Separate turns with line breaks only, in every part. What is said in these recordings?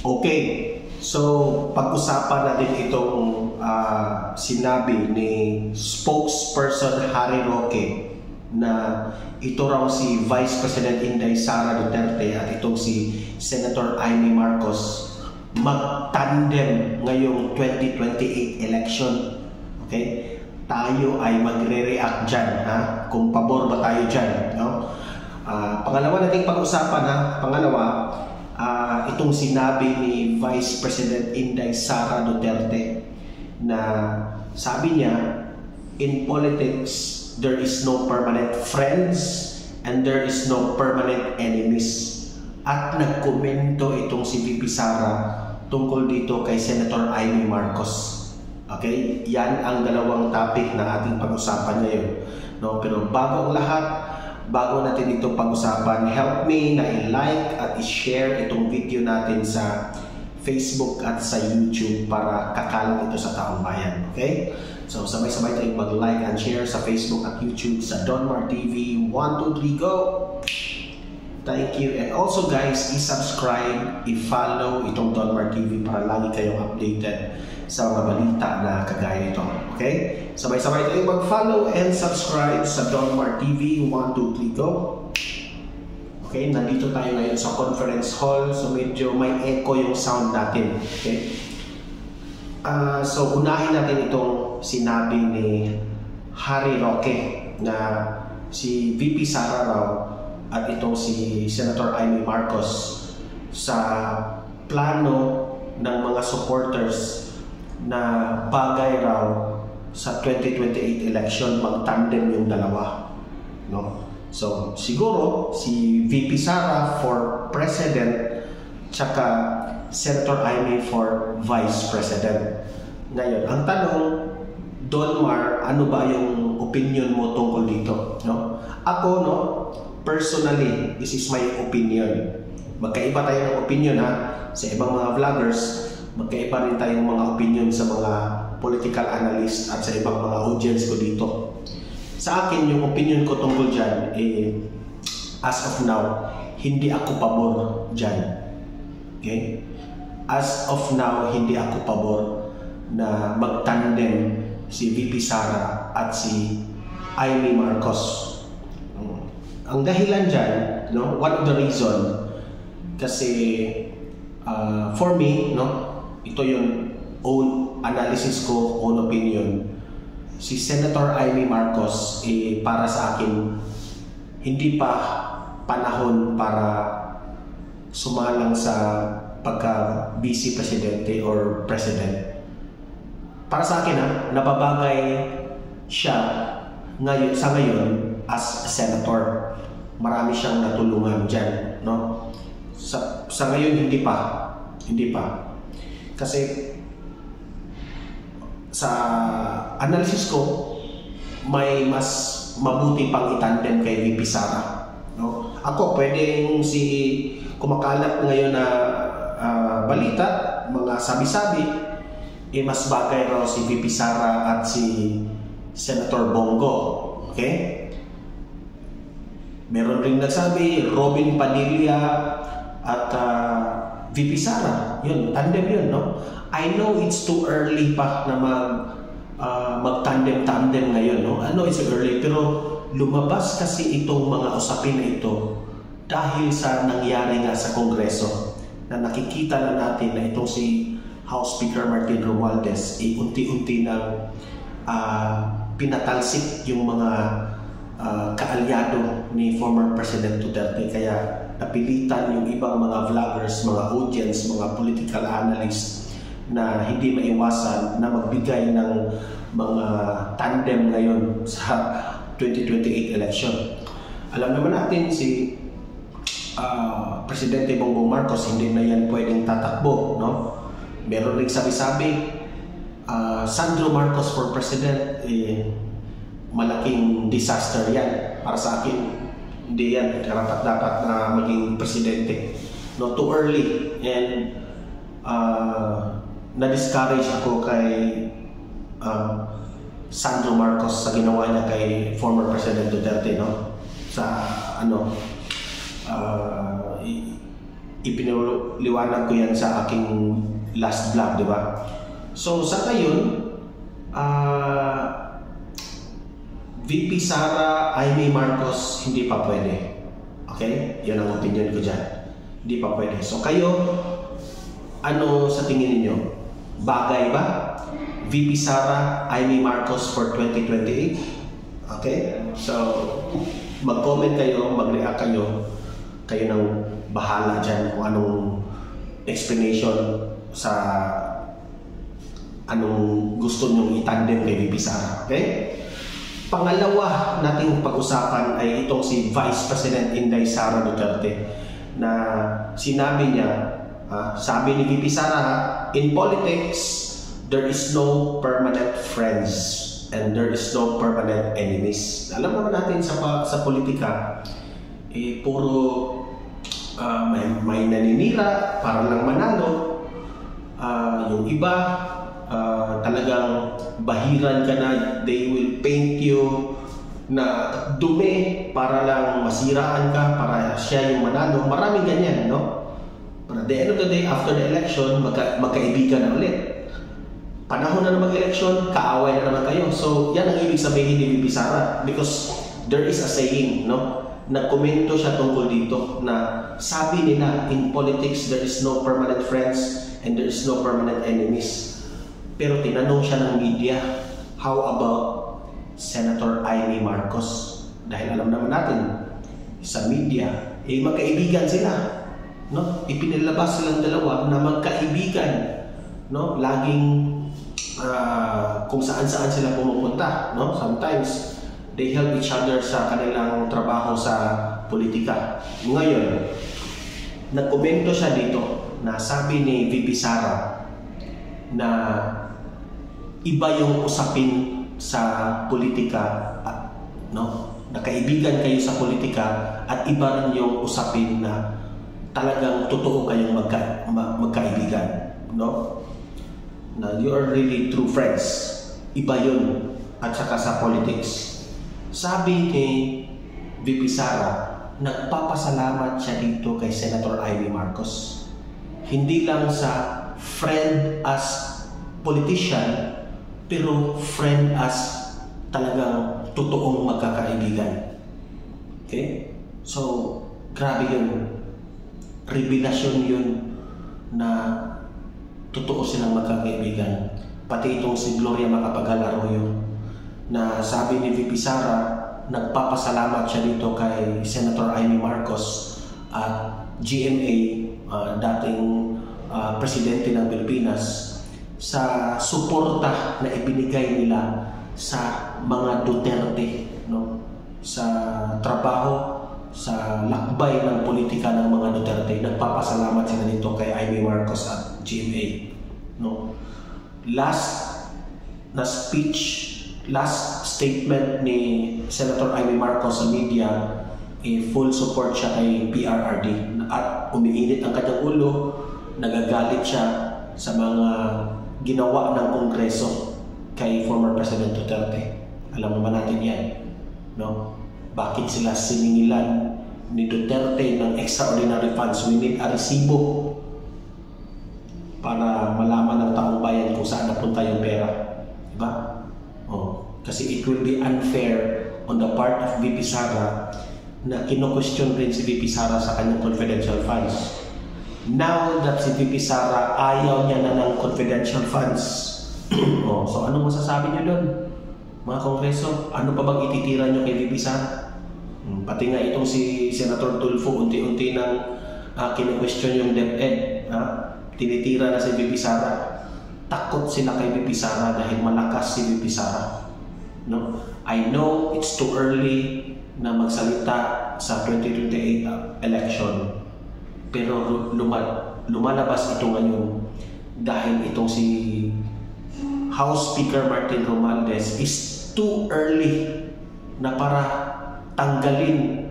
Okay, so pag-usapan natin itong sinabi ni spokesperson Harry Roque na ito raw si Vice President Inday Sara Duterte at itong si Senator Amy Marcos mag-tandem ngayong 2028 election. Okay? Tayo ay magre-react dyan, ha? Kung pabor ba tayo dyan, no? Pangalawa nating pag-usapan, ha? Pangalawa, itong sinabi ni Vice President Inday Sara Duterte na sabi niya, in politics, there is no permanent friends and there is no permanent enemies. At nagkomento itong si VP Sara tungkol dito kay Senator Amy Marcos. Okay? Yan ang dalawang topic na ating pag-usapan ngayon. No? Pero bago ang lahat, bago natin ito pag-usapan, help me na i-like at i-share itong video natin sa Facebook at sa YouTube para kakalat ito sa taong bayan. Okay? So sabay-sabay tayong mag-like and share sa Facebook at YouTube sa Donmar TV. 1, 2, 3, go! Thank you. And also guys, i-subscribe, i-follow itong Donmar TV para lagi kayong updated sa mga balita na kagaya nito. Okay? Sabay-sabay tayong mag-follow and subscribe sa Donmar TV. 1, 2, 3, go! Okay, nandito tayo ngayon sa conference hall. So medyo may echo yung sound natin. Okay? So unahin natin itong sinabi ni Harry Roque na si VP Sara raw at itong si Senator Amy Marcos sa plano ng mga supporters na bagay raw sa 2028 election mag-tandem yung dalawa, no? So siguro si VP Sara for President tsaka Senator Amy for Vice President. Ngayon, ang tanong, Donmar, ano ba yung opinion mo tungkol dito, no? Ako, no, personally, this is my opinion. Magkaiba tayo ng opinion, ha? Sa ibang mga vloggers, magkaiba rin tayong mga opinion sa mga political analyst at sa ibang mga audience ko dito. Sa akin, yung opinion ko tungkol dyan, as of now, hindi ako pabor dyan. Okay? As of now, hindi ako pabor na mag-tandem si VP Sara at si Amy Marcos. Ang dahilan dyan, no, one of the reason, kasi for me, no, ito yung own analysis ko, own opinion. Si Senator Amy Marcos, para sa akin, hindi pa panahon para sumalang sa pagka-vice presidente or president. Para sa akin, nababagay siya sa ngayon as senator. Marami siyang natulungan dyan, no? Sa ngayon, hindi pa. Kasi sa analysis ko, may mas mabuti pang itandem kay VP Sara, no? Ako, pwedeng kumakalat ngayon na balita, mga sabi-sabi, mas bagay raw si VP Sara at si Senator Bongo. Okay? Meron ring nagsabi, Robin Padilla at VP Sara. Yun, tandem yun, no? I know it's too early pa na mag-tandem ngayon, no? I know it's early, pero lumabas kasi itong mga usapin na ito dahil sa nangyari nga sa Kongreso na nakikita na natin na itong si House Speaker Martin Romualdez unti-unti na pinatalsik yung mga kaalyado ni former President Duterte, kaya napilitan yung ibang mga vloggers, mga audience, mga political analysts na hindi maiwasan na magbigay ng mga tandem ngayon sa 2028 election. Alam naman natin si Presidente Bongbong Marcos hindi na yan pwedeng tatakbo, no? Meron ring sabi-sabi, Sandro Marcos for President, malaking disaster yan. Para sa akin, hindi yan karapat-dapat na maging presidente. No, too early. And na-discourage ako kay Sandro Marcos sa ginawa niya kay former President Duterte, no? Sa ipinaliwanag ko yan sa aking last vlog, di ba? So sa ngayon, VP Sara Imee Marcos hindi pa pwede. Okay? Yan ang opinion ko dyan. Hindi pa pwede. So kayo, ano sa tingin ninyo? Bagay ba? VP Sara Imee Marcos for 2028? Okay? So mag-comment kayo, mag-react kayo. Kayo nang bahala dyan kung anong explanation sa anong gusto nyong itandem kay VP Sara. Okay? Pangalawa nating pag-usapan ay itong si Vice President Inday Sara Duterte na sinabi niya, sabi ni VP Sara, in politics, there is no permanent friends and there is no permanent enemies. Alam naman natin sa politika, puro may naninira para lang manalo. Yung iba, talagang bahiran ka na, they will paint you na dumi para lang masiraan ka, para siya yung manalo. Maraming ganyan, no? But at the end of the day, after the election, magkaibigan na ulit. Panahon na mag-election, kaaway na naman kayo. So, yan ang ibig sabihin ni VP Sara. Because there is a saying, no? Nagkomento siya tungkol dito na sabi nila, in politics, there is no permanent friends and there is no permanent enemies. Pero tinanong siya ng media, how about Senator Imee Marcos? Dahil alam naman natin, sa media, magkaibigan sila. No? Ipinilabas silang dalawa na magkaibigan. No? Laging kung saan-saan sila pumupunta. No? Sometimes, they help each other sa kanilang trabaho sa politika. Ngayon, nagkomento siya dito na sabi ni VP Sara na iba yung usapin sa politika, no? Nakaibigan kayo sa politika at iba rin yung usapin na talagang totoo kayong magkaibigan, no? Na you are really true friends. Iba yun at saka sa politics. Sabi ni VP Sara, nagpapasalamat siya dito kay Senator Imee Marcos. Hindi lang sa friend as politician, pero friend as talagang totoong magkakaibigan. Okay? So, grabe yun. Revelasyon yun na totoo silang magkakaibigan. Pati itong si Gloria Macapagal-Arroyo na sabi ni VP Sara, nagpapasalamat siya dito kay Senator Imee Marcos at GMA, dating presidente ng Pilipinas, sa suporta na ibinigay nila sa mga Duterte, no? Sa trabaho, sa lakbay ng politika ng mga Duterte. Nagpapasalamat sila dito kay Imee Marcos at GMA, no? Last statement ni Senator Imee Marcos sa media, full support siya kay PRRD at umiinit ang kanyang ulo, nagagalit siya sa mga ginawa ng Kongreso kay former President Duterte. Alam naman natin yan, no? Bakit sila siningilan ni Duterte ng extraordinary funds? We need a resibo para malaman ng taong bayan kung saan napunta yung pera. Diba? Kasi it will be unfair on the part of VP Sara na kino-question rin si VP Sara sa kanyang confidential funds. Now that si VP Sara ayaw niya na ng confidential funds, so anong masasabi niyo doon? Mga Kongreso, ano pa bang ititira niyo kay VP Sara? Pati nga itong si Senator Tulfo, unti-unti nang kino-question yung DepEd. Tinitira na si VP Sara. Takot sila kay VP Sara dahil malakas si VP Sara. No? I know it's too early na magsalita sa 2028 election, pero lumalabas ito ngayon dahil itong si House Speaker Martin Romualdez is too early na para tanggalin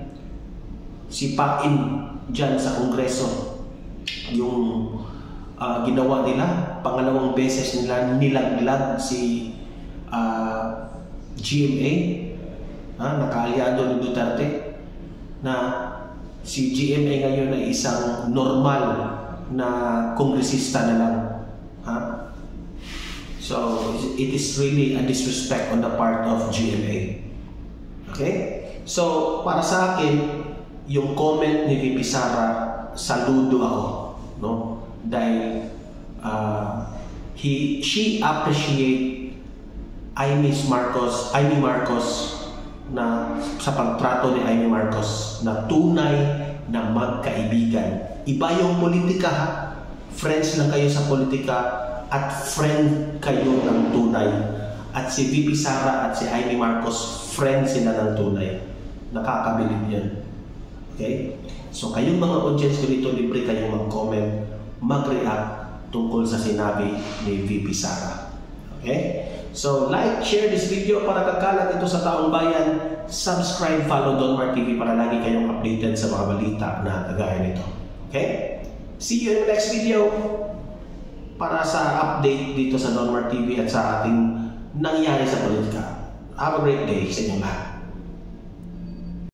si Pain dyan sa Kongreso. Yung ginawa nila, pangalawang beses nila nilaglag si GMA, nakaalyado ni Duterte, na Si GMA ngayon ay isang normal na kongresista na lang. Ha? So, it is really a disrespect on the part of GMA. Okay? So, para sa akin, yung comment ni VP Sara, saludo ako, no? Dahil she appreciate Amy Marcos na sa pagtrato ni Amy Marcos na tunay na magkaibigan. Iba yung politika, ha? Friends lang kayo sa politika at friend kayo ng tunay. At si VP Sara at si Amy Marcos, friends sila ng tunay. Nakakabilib yan. Okay? So kayong mga audience ko dito, libre kayong mag-comment, mag-react tungkol sa sinabi ni VP Sara. Okay? So, like, share this video para kakalat ito sa taong bayan. Subscribe, follow Don Mar TV para lagi kayong updated sa mga balita na kagaya nito. Okay? See you in the next video para sa update dito sa Don Mar TV at sa ating nangyari sa politika. Have a great day sa inyong lahat.